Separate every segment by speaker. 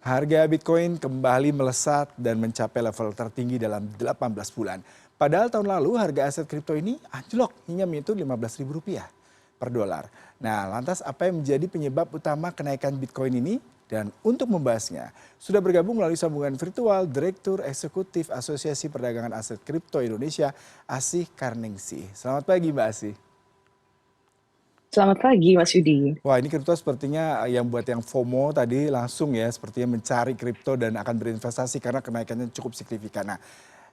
Speaker 1: Harga Bitcoin kembali melesat dan mencapai level tertinggi dalam 18 bulan. Padahal tahun lalu harga aset kripto ini anjlok hingga menyentuh Rp15.000 per dolar. Nah, lantas apa yang menjadi penyebab utama kenaikan Bitcoin ini? Dan untuk membahasnya, sudah bergabung melalui sambungan virtual Direktur Eksekutif Asosiasi Perdagangan Aset Kripto Indonesia, Asih Karningsih. Selamat pagi Mbak Asih.
Speaker 2: Selamat pagi, Mas Yudi.
Speaker 1: Wah, ini kripto sepertinya yang buat yang FOMO tadi langsung ya sepertinya mencari kripto dan akan berinvestasi karena kenaikannya cukup signifikan. Nah,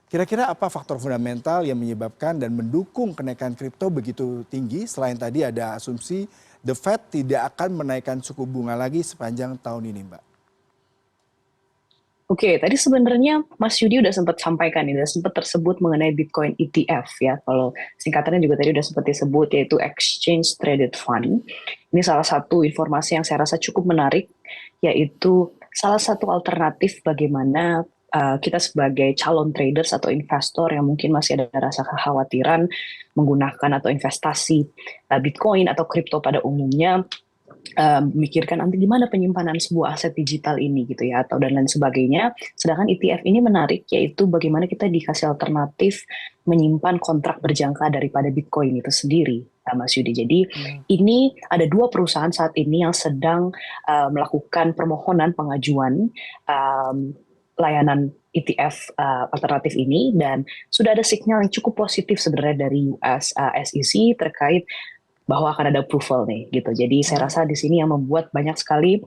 Speaker 1: kira-kira apa faktor fundamental yang menyebabkan dan mendukung kenaikan kripto begitu tinggi selain tadi ada asumsi The Fed tidak akan menaikkan suku bunga lagi sepanjang tahun ini, Mbak?
Speaker 2: Oke, tadi sebenarnya Mas Yudi udah sempat sampaikan, udah sempat tersebut mengenai Bitcoin ETF ya. Kalau singkatannya juga tadi udah sempat disebut, yaitu Exchange Traded Fund. Ini salah satu informasi yang saya rasa cukup menarik, yaitu salah satu alternatif bagaimana kita sebagai calon traders atau investor yang mungkin masih ada rasa kekhawatiran menggunakan atau investasi Bitcoin atau kripto pada umumnya, memikirkan nanti gimana penyimpanan sebuah aset digital ini gitu ya, atau dan lain sebagainya. Sedangkan ETF ini menarik, yaitu bagaimana kita dikasih alternatif menyimpan kontrak berjangka daripada Bitcoin itu sendiri, Mas Yudi. Jadi ini ada dua perusahaan saat ini yang sedang melakukan permohonan pengajuan layanan ETF alternatif ini, dan sudah ada sinyal yang cukup positif sebenarnya dari US SEC terkait bahwa akan ada approval nih gitu. Jadi saya rasa di sini yang membuat banyak sekali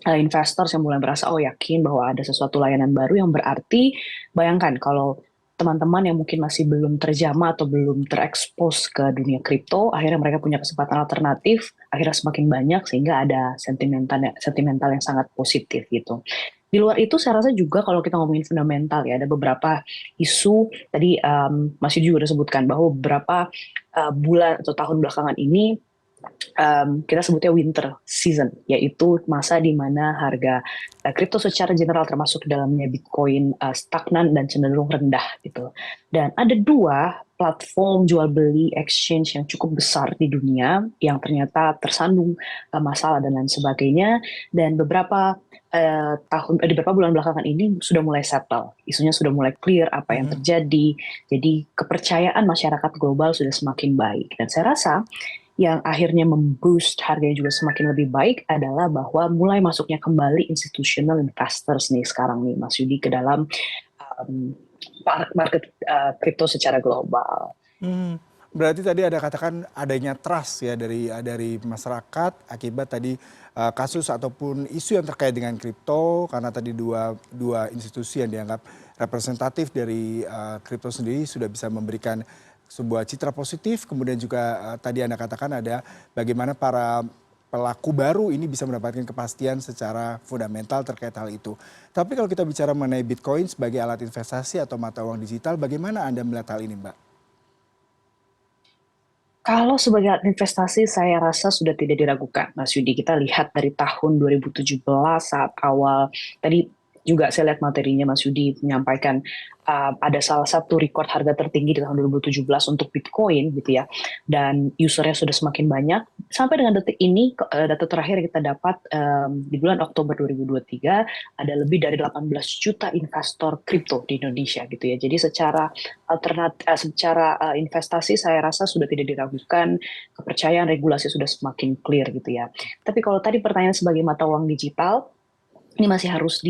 Speaker 2: investor yang mulai merasa yakin bahwa ada sesuatu layanan baru, yang berarti bayangkan kalau teman-teman yang mungkin masih belum terjamah atau belum terekspos ke dunia kripto, akhirnya mereka punya kesempatan alternatif, akhirnya semakin banyak sehingga ada sentimental yang sangat positif gitu. Di luar itu saya rasa juga kalau kita ngomongin fundamental ya, ada beberapa isu tadi Mas Yudi juga udah sebutkan bahwa beberapa bulan atau tahun belakangan ini kita sebutnya winter season, yaitu masa di mana harga kripto secara general termasuk dalamnya Bitcoin stagnan dan cenderung rendah gitu. Dan ada dua platform jual beli exchange yang cukup besar di dunia yang ternyata tersandung masalah dan lain sebagainya, dan di beberapa bulan belakangan ini sudah mulai settle, isunya sudah mulai clear apa yang terjadi. Jadi kepercayaan masyarakat global sudah semakin baik, dan saya rasa yang akhirnya memboost harganya juga semakin lebih baik adalah bahwa mulai masuknya kembali institutional investors nih sekarang nih Mas Yudi ke dalam market kripto secara global.
Speaker 1: Berarti tadi ada katakan adanya trust ya dari masyarakat akibat tadi kasus ataupun isu yang terkait dengan kripto, karena tadi dua institusi yang dianggap representatif dari kripto sendiri sudah bisa memberikan sebuah citra positif. Kemudian juga tadi Anda katakan ada bagaimana para pelaku baru ini bisa mendapatkan kepastian secara fundamental terkait hal itu. Tapi kalau kita bicara mengenai Bitcoin sebagai alat investasi atau mata uang digital, bagaimana Anda melihat hal ini, Mbak?
Speaker 2: Kalau sebagai alat investasi saya rasa sudah tidak diragukan, Mas Yudi. Kita lihat dari tahun 2017 saat awal, tadi juga saya lihat materinya Mas Yudi menyampaikan ada salah satu record harga tertinggi di tahun 2017 untuk Bitcoin gitu ya, dan usernya sudah semakin banyak. Sampai dengan detik ini, data terakhir yang kita dapat di bulan Oktober 2023 ada lebih dari 18 juta investor kripto di Indonesia gitu ya. Jadi secara investasi saya rasa sudah tidak diragukan, kepercayaan regulasi sudah semakin clear gitu ya. Tapi kalau tadi pertanyaan sebagai mata uang digital, ini masih harus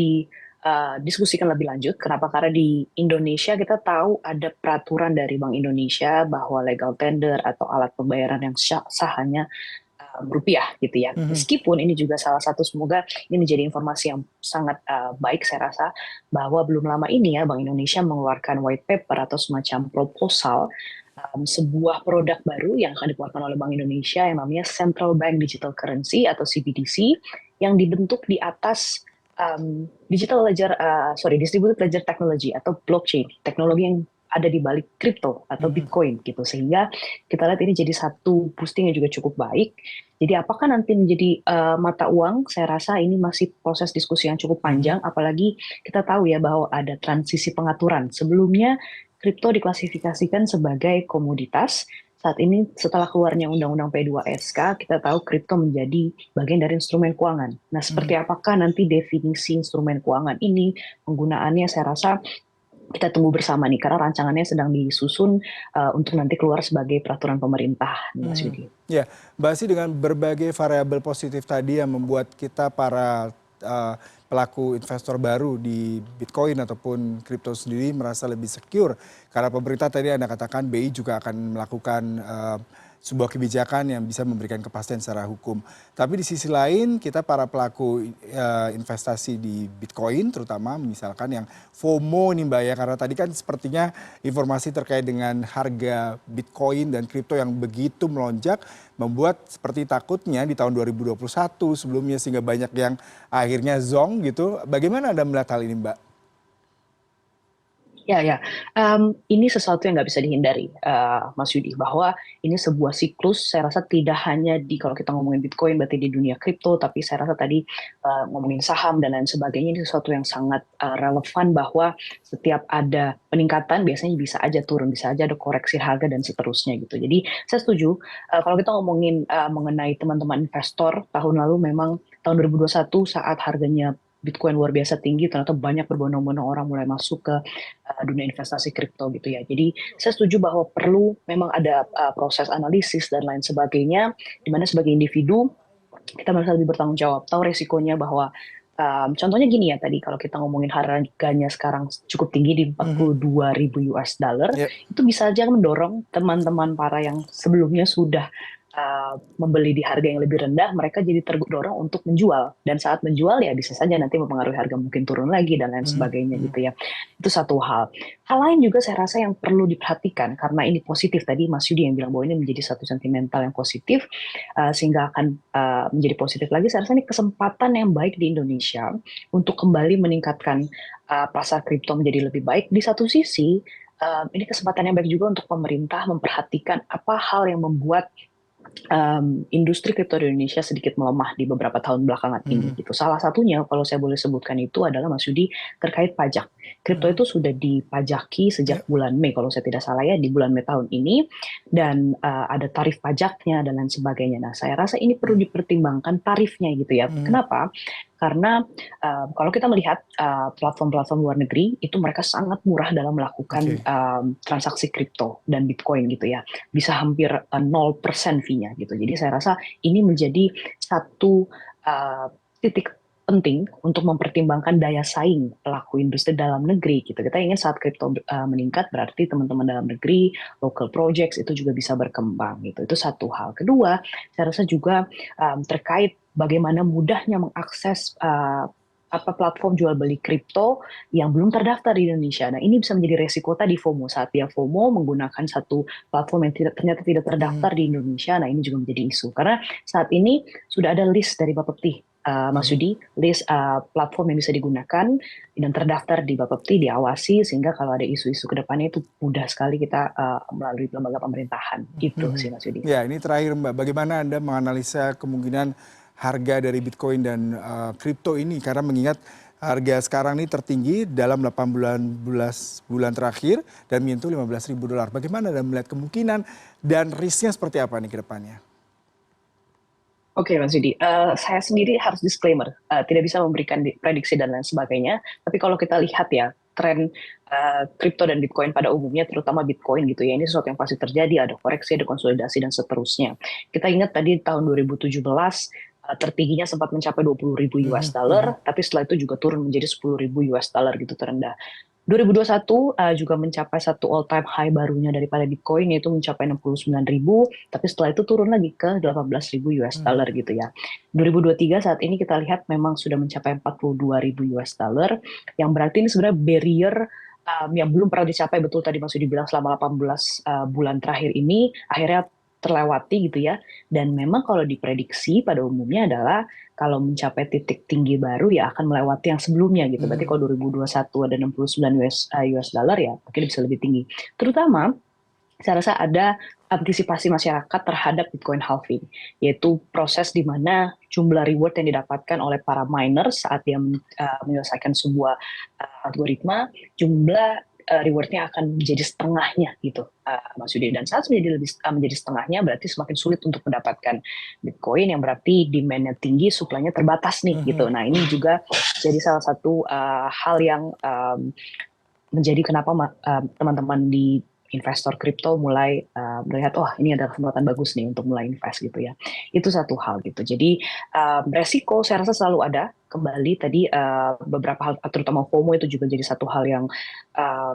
Speaker 2: diskusikan lebih lanjut. Kenapa? Karena di Indonesia kita tahu ada peraturan dari Bank Indonesia bahwa legal tender atau alat pembayaran yang sah hanya rupiah gitu ya. Meskipun ini juga salah satu, semoga ini menjadi informasi yang sangat baik saya rasa, bahwa belum lama ini ya Bank Indonesia mengeluarkan white paper atau semacam proposal sebuah produk baru yang akan dikeluarkan oleh Bank Indonesia yang namanya Central Bank Digital Currency atau CBDC, yang dibentuk di atas distributed ledger technology atau blockchain, teknologi yang ada di balik kripto atau Bitcoin gitu. Sehingga kita lihat ini jadi satu boosting yang juga cukup baik. Jadi apakah nanti menjadi mata uang? Saya rasa ini masih proses diskusi yang cukup panjang, apalagi kita tahu ya bahwa ada transisi pengaturan. Sebelumnya kripto diklasifikasikan sebagai komoditas, saat ini setelah keluarnya Undang-Undang P2SK, kita tahu kripto menjadi bagian dari instrumen keuangan. Nah, seperti apakah nanti definisi instrumen keuangan ini, penggunaannya saya rasa kita tunggu bersama nih, karena rancangannya sedang disusun untuk nanti keluar sebagai peraturan pemerintah, Mas
Speaker 1: Mhm.
Speaker 2: Yudi.
Speaker 1: Ya, Mbak Asih dengan berbagai variabel positif tadi yang membuat kita para pelaku investor baru di Bitcoin ataupun kripto sendiri merasa lebih secure karena pemerintah tadi Anda katakan BI juga akan melakukan sebuah kebijakan yang bisa memberikan kepastian secara hukum. Tapi di sisi lain kita para pelaku investasi di Bitcoin terutama misalkan yang FOMO nih Mbak ya karena tadi kan sepertinya informasi terkait dengan harga Bitcoin dan kripto yang begitu melonjak membuat seperti takutnya di tahun 2021 sebelumnya sehingga banyak yang akhirnya zonk gitu. Bagaimana Anda melihat hal ini Mbak?
Speaker 2: Ya, ya. Ini sesuatu yang nggak bisa dihindari, Mas Yudi, bahwa ini sebuah siklus. Saya rasa tidak hanya di kalau kita ngomongin Bitcoin, berarti di dunia kripto, tapi saya rasa tadi ngomongin saham dan lain sebagainya ini sesuatu yang sangat relevan bahwa setiap ada peningkatan biasanya bisa aja turun, bisa aja ada koreksi harga dan seterusnya gitu. Jadi saya setuju kalau kita ngomongin mengenai teman-teman investor tahun lalu memang tahun 2021 saat harganya Bitcoin luar biasa tinggi, ternyata banyak berbondong-bondong orang mulai masuk ke dunia investasi kripto gitu ya. Jadi saya setuju bahwa perlu memang ada proses analisis dan lain sebagainya, di mana sebagai individu kita merasa lebih bertanggung jawab, tahu resikonya bahwa contohnya gini ya tadi kalau kita ngomongin harganya sekarang cukup tinggi di
Speaker 1: Mhm.
Speaker 2: 42.000 US dollar,
Speaker 1: Ya.
Speaker 2: itu bisa aja mendorong teman-teman para yang sebelumnya sudah membeli di harga yang lebih rendah, mereka jadi terdorong untuk menjual. Dan saat menjual ya bisa saja nanti mempengaruhi harga mungkin turun lagi dan lain
Speaker 1: Mhm.
Speaker 2: sebagainya
Speaker 1: Mhm.
Speaker 2: gitu ya. Itu satu hal. Hal lain juga saya rasa yang perlu diperhatikan karena ini positif tadi Mas Yudi yang bilang bahwa ini menjadi satu sentimental yang positif sehingga akan menjadi positif lagi. Saya rasa ini kesempatan yang baik di Indonesia untuk kembali meningkatkan pasar kripto menjadi lebih baik. Di satu sisi ini kesempatan yang baik juga untuk pemerintah memperhatikan apa hal yang membuat industri kripto di Indonesia sedikit melemah di beberapa tahun belakangan ini
Speaker 1: Mhm.
Speaker 2: gitu. Salah satunya kalau saya boleh sebutkan itu adalah Mas Yudi terkait pajak. Kripto
Speaker 1: Mhm.
Speaker 2: itu sudah dipajaki
Speaker 1: Ya.
Speaker 2: sejak bulan Mei kalau saya tidak salah ya di bulan Mei tahun ini dan ada tarif pajaknya dan lain sebagainya. Nah, saya rasa ini perlu
Speaker 1: Mhm.
Speaker 2: dipertimbangkan tarifnya gitu ya.
Speaker 1: Mhm.
Speaker 2: Kenapa? Karena kalau kita melihat platform-platform luar negeri itu mereka sangat murah dalam melakukan
Speaker 1: Oke.
Speaker 2: transaksi kripto dan Bitcoin gitu ya bisa hampir 0% fee-nya gitu. Jadi saya rasa ini menjadi satu titik penting untuk mempertimbangkan daya saing pelaku industri dalam negeri gitu. Kita ingin saat kripto meningkat berarti teman-teman dalam negeri, local projects itu juga bisa berkembang gitu. Itu satu hal. Kedua, saya rasa juga terkait bagaimana mudahnya mengakses apa platform jual beli kripto yang belum terdaftar di Indonesia. Nah, ini bisa menjadi resiko tadi FOMO saat dia FOMO menggunakan satu platform yang ternyata tidak
Speaker 1: Mhm.
Speaker 2: terdaftar di Indonesia. Nah, ini juga menjadi isu karena saat ini sudah ada list dari Bapepti, Mas
Speaker 1: Mhm.
Speaker 2: Yudi, list platform yang bisa digunakan dan terdaftar di Bapepti, diawasi sehingga kalau ada isu-isu ke depannya itu mudah sekali kita melalui lembaga pemerintahan. Itu
Speaker 1: Mhm.
Speaker 2: sih Mas Yudi.
Speaker 1: Ya, ini terakhir Mbak, bagaimana Anda menganalisa kemungkinan harga dari Bitcoin dan kripto ini karena mengingat harga sekarang ini tertinggi dalam 18 bulan terakhir dan menyentuh 15.000 dolar. Bagaimana Anda melihat kemungkinan dan risknya seperti apa nih ke depannya?
Speaker 2: Oke, Mas Yudi. Saya sendiri harus disclaimer, tidak bisa memberikan prediksi dan lain sebagainya. Tapi kalau kita lihat ya, tren kripto dan Bitcoin pada umumnya, terutama Bitcoin gitu ya, ini sesuatu yang pasti terjadi, ada koreksi, ada konsolidasi, dan seterusnya. Kita ingat tadi tahun 2017, tertingginya sempat mencapai 20.000 US
Speaker 1: Mhm. Mhm.
Speaker 2: dollar, tapi setelah itu juga turun menjadi 10.000 US dollar gitu terendah. 2021 juga mencapai satu all time high barunya daripada Bitcoin yaitu mencapai 69.000, tapi setelah itu turun lagi ke 18.000 US dollar
Speaker 1: Mhm.
Speaker 2: gitu ya. 2023 saat ini kita lihat memang sudah mencapai 42.000 US dollar, yang berarti ini sebenarnya barrier yang belum pernah dicapai betul tadi Mas Yudi bilang selama 18 bulan terakhir ini akhirnya terlewati gitu ya. Dan memang kalau diprediksi pada umumnya adalah kalau mencapai titik tinggi baru ya akan melewati yang sebelumnya gitu. Berarti
Speaker 1: Mhm.
Speaker 2: kalau 2021 ada 69 US dollar ya mungkin bisa lebih tinggi. Terutama saya rasa ada antisipasi masyarakat terhadap Bitcoin halving, yaitu proses di mana jumlah reward yang didapatkan oleh para miners saat dia menyelesaikan sebuah algoritma, jumlah rewardnya akan menjadi setengahnya gitu, Mas Yudi. Dan saat menjadi setengahnya, berarti semakin sulit untuk mendapatkan Bitcoin, yang berarti demand-nya tinggi, supply-nya terbatas nih gitu. Nah ini juga jadi salah satu hal yang menjadi kenapa teman-teman di investor kripto mulai melihat, wah ini ada kesempatan bagus nih untuk mulai invest gitu ya. Itu satu hal gitu. Jadi resiko saya rasa selalu ada. Kembali tadi beberapa hal, terutama FOMO itu juga jadi satu hal yang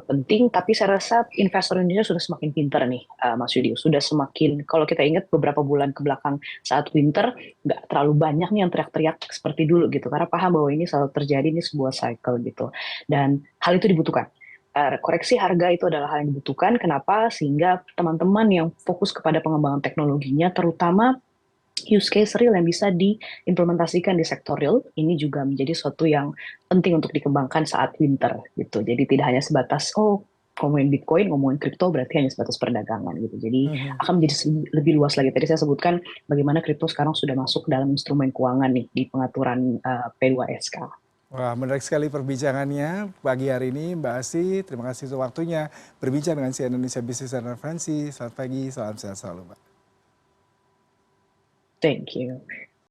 Speaker 2: penting. Tapi saya rasa investor Indonesia sudah semakin pintar nih, Mas Yudi. Sudah semakin, kalau kita ingat beberapa bulan ke belakang saat winter, nggak terlalu banyak nih yang teriak-teriak seperti dulu gitu. Karena paham bahwa ini selalu terjadi, ini sebuah cycle gitu. Dan hal itu dibutuhkan. Koreksi harga itu adalah hal yang dibutuhkan. Kenapa? Sehingga teman-teman yang fokus kepada pengembangan teknologinya, terutama use case real yang bisa diimplementasikan di sektor real, ini juga menjadi suatu yang penting untuk dikembangkan saat winter gitu. Jadi tidak hanya sebatas ngomongin Bitcoin, ngomongin kripto berarti hanya sebatas perdagangan gitu. Jadi akan menjadi lebih luas lagi. Tadi saya sebutkan bagaimana kripto sekarang sudah masuk dalam instrumen keuangan nih di pengaturan P2SK.
Speaker 1: Wah, menarik sekali perbincangannya pagi hari ini, Mbak Asih. Terima kasih untuk waktunya berbincang dengan CNN Indonesia Business and Referensi. Selamat pagi, salam sehat selalu, Mbak.
Speaker 2: Thank you.